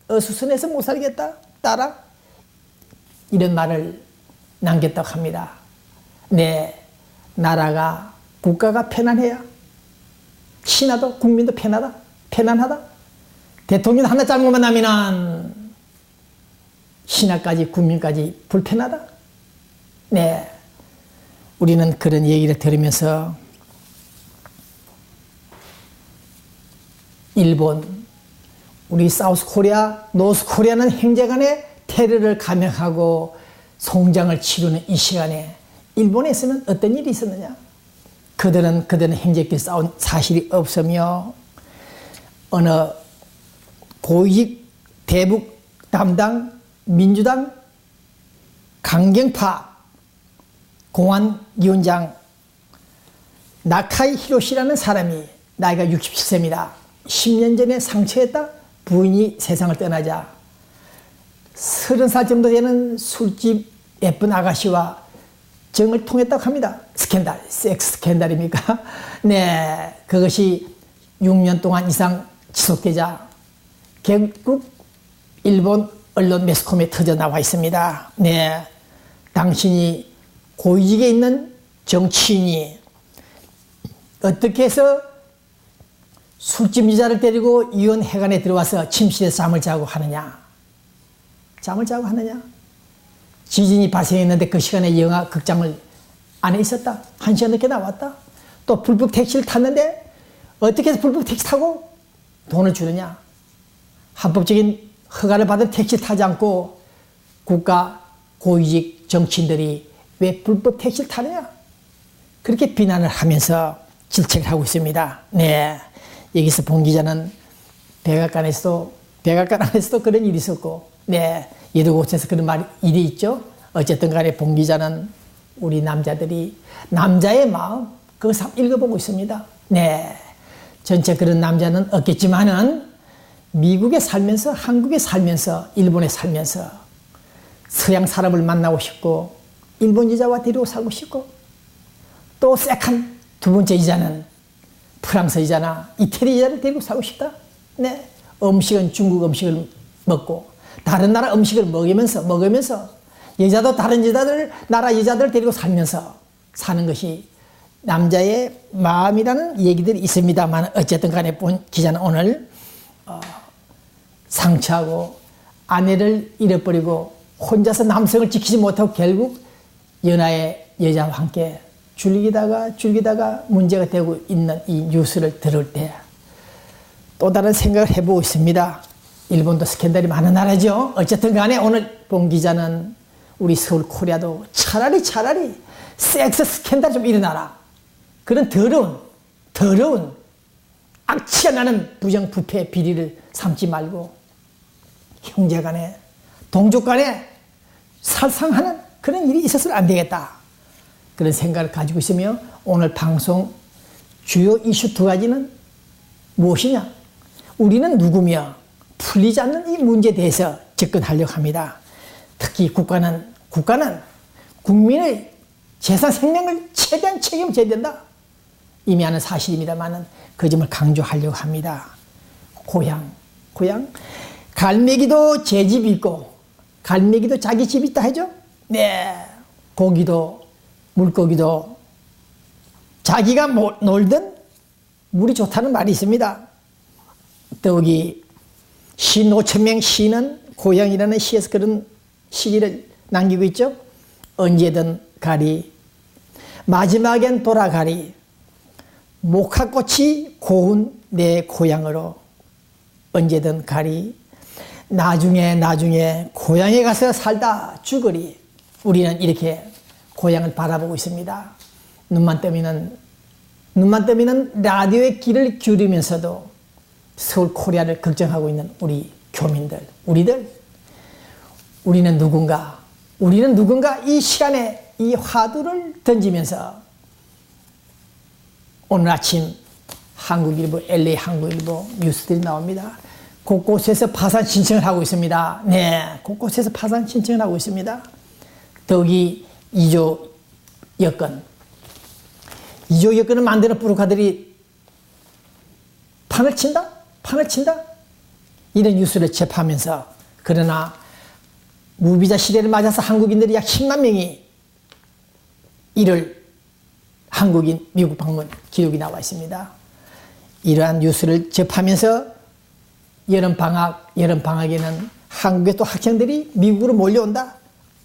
어수선해서 못 살겠다. 딸아. 이런 말을 남겼다고 합니다. 네, 나라가 국가가 편안해야 신하도 국민도 편안하다. 대통령 하나 잘못만 하면은 신하까지 국민까지 불편하다. 네, 우리는 그런 얘기를 들으면서 일본, 우리 사우스 코리아, 노스 코리아는 형제간에 테러를 감행하고 송장을 치르는 이 시간에 일본에서는 어떤 일이 있었느냐? 그들은 형제끼리 싸운 사실이 없으며 어느 고위직 대북 담당 민주당 강경파 공안위원장 나카이 히로시라는 사람이 나이가 67세입니다. 10년 전에 상처했다. 부인이 세상을 떠나자 30살 정도 되는 술집 예쁜 아가씨와 정을 통했다고 합니다. 스캔들, 섹스 스캔들입니까? 네, 그것이 6년 동안 이상 지속되자 결국 일본 언론 매스컴에 터져 나와 있습니다. 네, 당신이 고위직에 있는 정치인이 어떻게 해서 술집 여자를 데리고 이혼 해관에 들어와서 침실에서 잠을 자고 하느냐? 지진이 발생했는데 그 시간에 영화 극장을 안에 있었다. 1시간 넘게 나왔다. 또 불법 택시를 탔는데 어떻게 해서 불법 택시 타고 돈을 주느냐? 합법적인 허가를 받은 택시 타지 않고 국가 고위직 정치인들이 왜 불법 택시를 타느냐? 그렇게 비난을 하면서 질책을 하고 있습니다. 네, 여기서 본 기자는 백악관 안에서도 그런 일이 있었고, 네, 여러 곳에서 그런 일이 있죠. 어쨌든 간에 본 기자는 우리 남자들이 남자의 마음 그것을 한번 읽어보고 있습니다. 네, 전체 그런 남자는 없겠지만은 미국에 살면서, 한국에 살면서, 일본에 살면서 서양 사람을 만나고 싶고 일본 여자와 데리고 살고 싶고 또 세컨 두 번째 여자는 프랑스 여자나 이태리 여자를 데리고 살고 싶다. 네, 음식은 중국 음식을 먹고 다른 나라 음식을 먹으면서 여자도 다른 나라 여자들 데리고 살면서 사는 것이 남자의 마음이라는 얘기들이 있습니다만 어쨌든 간에 본 기자는 오늘 상처하고 아내를 잃어버리고 혼자서 남성을 지키지 못하고 결국 연하의 여자와 함께 즐기다가 문제가 되고 있는 이 뉴스를 들을 때 또 다른 생각을 해보고 있습니다. 일본도 스캔들이 많은 나라죠. 어쨌든 간에 오늘 본 기자는 우리 서울 코리아도 차라리 섹스 스캔들 좀 일어나라. 그런 더러운 악취가 나는 부정부패 비리를 삼지 말고 형제간에 동족간에 살상하는 그런 일이 있어서는 안 되겠다. 그런 생각을 가지고 있으며 오늘 방송 주요 이슈 2가지는 무엇이냐? 우리는 누구며 풀리지 않는 이 문제에 대해서 접근하려고 합니다. 특히 국가는 국민의 재산 생명을 최대한 책임져야 된다. 이미 아는 사실입니다만 그 점을 강조하려고 합니다. 고향. 갈매기도 제 집이 있고 갈매기도 자기 집이 있다 하죠. 네, 고기도 물고기도 자기가 놀던 물이 좋다는 말이 있습니다. 더욱이 시 노천명 시는 고향이라는 시에서 그런 시기를 남기고 있죠. 언제든 가리 마지막엔 돌아가리 목화꽃이 고운 내 고향으로 언제든 가리 나중에 고향에 가서 살다 죽으리. 우리는 이렇게 고향을 바라보고 있습니다. 눈만 뜨면은 라디오의 귀를 기울이면서도 서울 코리아를 걱정하고 있는 우리 교민들, 우리는 누군가 이 시간에 이 화두를 던지면서 오늘 아침 한국일보, LA 한국일보 뉴스들이 나옵니다. 곳곳에서 파산 신청을 하고 있습니다. 네, 곳곳에서 파산 신청을 하고 있습니다. 더욱이 2조 여건. 2조 여건을 만드는 부르카들이 판을 친다? 이런 뉴스를 접하면서 그러나 무비자 시대를 맞아서 한국인들이 약 10만 명이 1월 한국인 미국 방문 기록이 나와 있습니다. 이러한 뉴스를 접하면서 여름방학에는 한국에 또 학생들이 미국으로 몰려온다.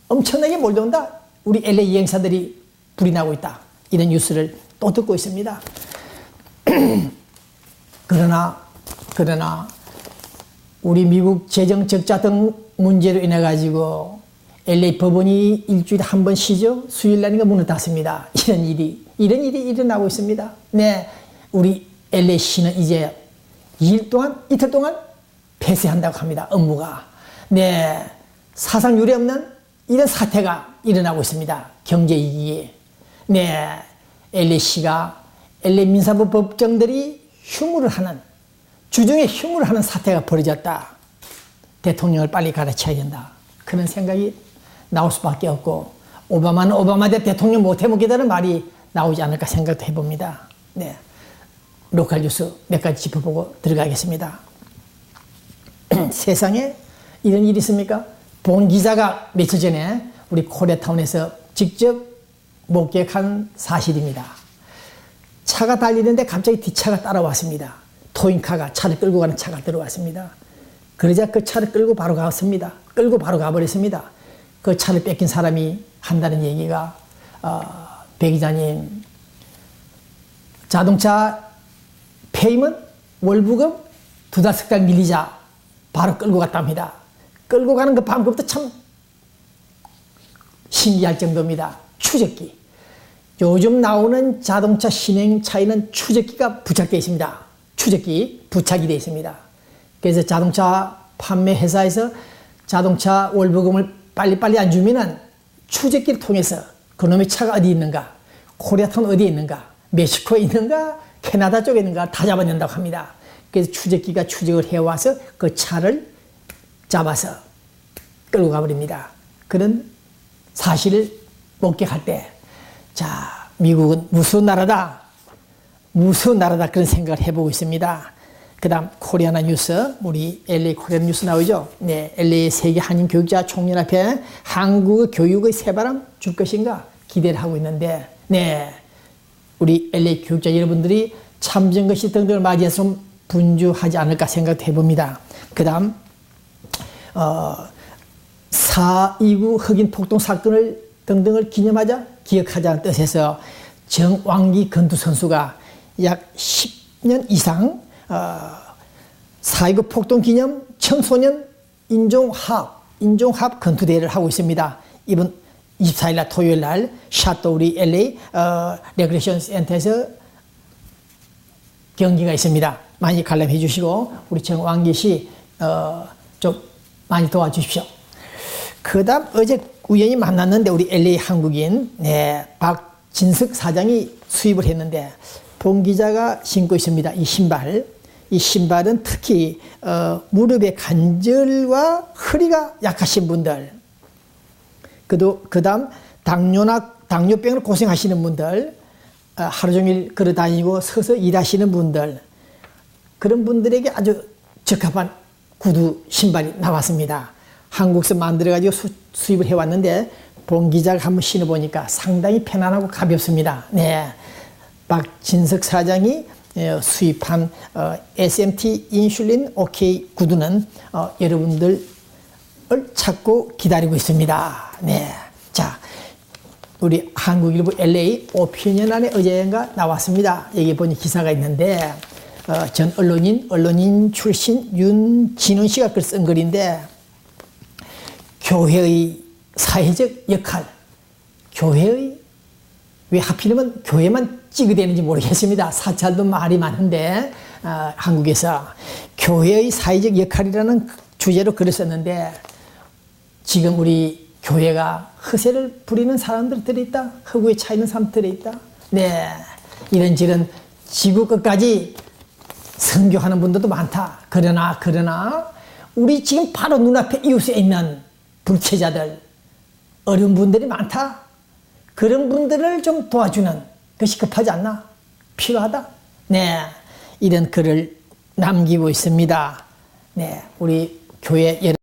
엄청나게 몰려온다. 우리 LA 여행사들이 불이 나고 있다. 이런 뉴스를 또 듣고 있습니다. 그러나 우리 미국 재정 적자 등 문제로 인해 가지고 LA 법원이 일주일에 한 번 쉬죠. 수요일날인가 문을 닫습니다. 이런 일이 일어나고 있습니다. 네, 우리 LA 시는 이제 이틀 동안 폐쇄한다고 합니다. 업무가. 네, 사상 유례 없는 이런 사태가 일어나고 있습니다. 경제 위기에. 네, LA시가 LA 민사부 법정들이 주중에 흉물을 하는 사태가 벌어졌다. 대통령을 빨리 갈아쳐야 된다. 그런 생각이 나올 수밖에 없고 오바마는 오바마대 대통령 못 해먹겠다는 말이 나오지 않을까 생각도 해봅니다. 네, 로컬 뉴스 몇 가지 짚어보고 들어가겠습니다. 세상에 이런 일이 있습니까? 본 기자가 며칠 전에 우리 코리아타운에서 직접 목격한 사실입니다. 차가 달리는데 갑자기 뒷차가 따라왔습니다. 토잉카가 차를 끌고 가는 차가 들어왔습니다. 그러자 그 차를 끌고 바로 갔습니다. 끌고 바로 가버렸습니다. 그 차를 뺏긴 사람이 한다는 얘기가 배 기자님 자동차 페이먼트 월부금 2-3달 밀리자 바로 끌고 갔답니다. 끌고 가는 그 방법도 참 신기할 정도입니다. 추적기. 요즘 나오는 자동차 신행차에는 추적기가 부착되어 있습니다. 추적기 부착이 되어 있습니다. 그래서 자동차 판매 회사에서 자동차 월부금을 빨리빨리 안 주면은 추적기를 통해서 그놈의 차가 어디 있는가, 코리아타운 어디에 있는가, 멕시코에 있는가, 캐나다 쪽에 있는가 다 잡아낸다고 합니다. 그래서 추적기가 추적을 해와서 그 차를 잡아서 끌고 가버립니다. 그런 사실을 목격할 때, 자, 미국은 무서운 나라다. 무서운 나라다. 그런 생각을 해보고 있습니다. 그 다음, 코리아나 뉴스. 우리 LA 코리아나 뉴스 나오죠? 네. LA 세계 한인 교육자 총연합회 한국어 교육의 새바람 줄 것인가 기대를 하고 있는데, 네. 우리 LA 교육자 여러분들이 참정거시 등등을 맞이해서 좀 분주하지 않을까 생각도 해봅니다. 그 다음, 4.29 흑인 폭동 사건을 등등을 기억하자는 뜻에서 정왕기 건투 선수가 약 10년 이상 4.29 폭동 기념 청소년 인종합 건투 대회를 하고 있습니다. 이번 24일 날 토요일 날 샤또 우리 LA 레크레이션 센터에서 경기가 있습니다. 많이 관람해 주시고 우리 정왕기 씨 좀 많이 도와주십시오. 그 다음 어제 우연히 만났는데 우리 LA 한국인 박진석 사장이 수입을 했는데 본 기자가 신고 있습니다. 이 신발은 특히 무릎의 관절과 허리가 약하신 분들, 그 다음 당뇨병으로 고생하시는 분들, 하루 종일 걸어 다니고 서서 일하시는 분들, 그런 분들에게 아주 적합한 구두 신발이 나왔습니다. 한국에서 만들어가지고 수입을 해왔는데 본 기자가 한번 신어보니까 상당히 편안하고 가볍습니다. 네, 박진석 사장이 수입한 SMT 인슐린 OK 구두는 여러분들을 찾고 기다리고 있습니다. 네, 자, 우리 한국일보 LA 오피니언안에 어제인가 나왔습니다. 여기 보니 기사가 있는데 전 언론인 출신 윤진원 씨가 글 쓴 글인데 교회의 사회적 역할, 왜 하필이면 교회만 찌그대는지 모르겠습니다. 사찰도 말이 많은데 한국에서 교회의 사회적 역할이라는 주제로 글을 썼는데 지금 우리 교회가 허세를 부리는 사람들 들어있다. 허구에 차 있는 사람 들어있다. 네, 이런저런 지구 끝까지 선교하는 분들도 많다. 그러나 우리 지금 바로 눈앞에 이웃에 있는 불체자들, 어려운 분들이 많다. 그런 분들을 좀 도와주는 것이 급하지 않나? 필요하다. 네, 이런 글을 남기고 있습니다. 네, 우리 교회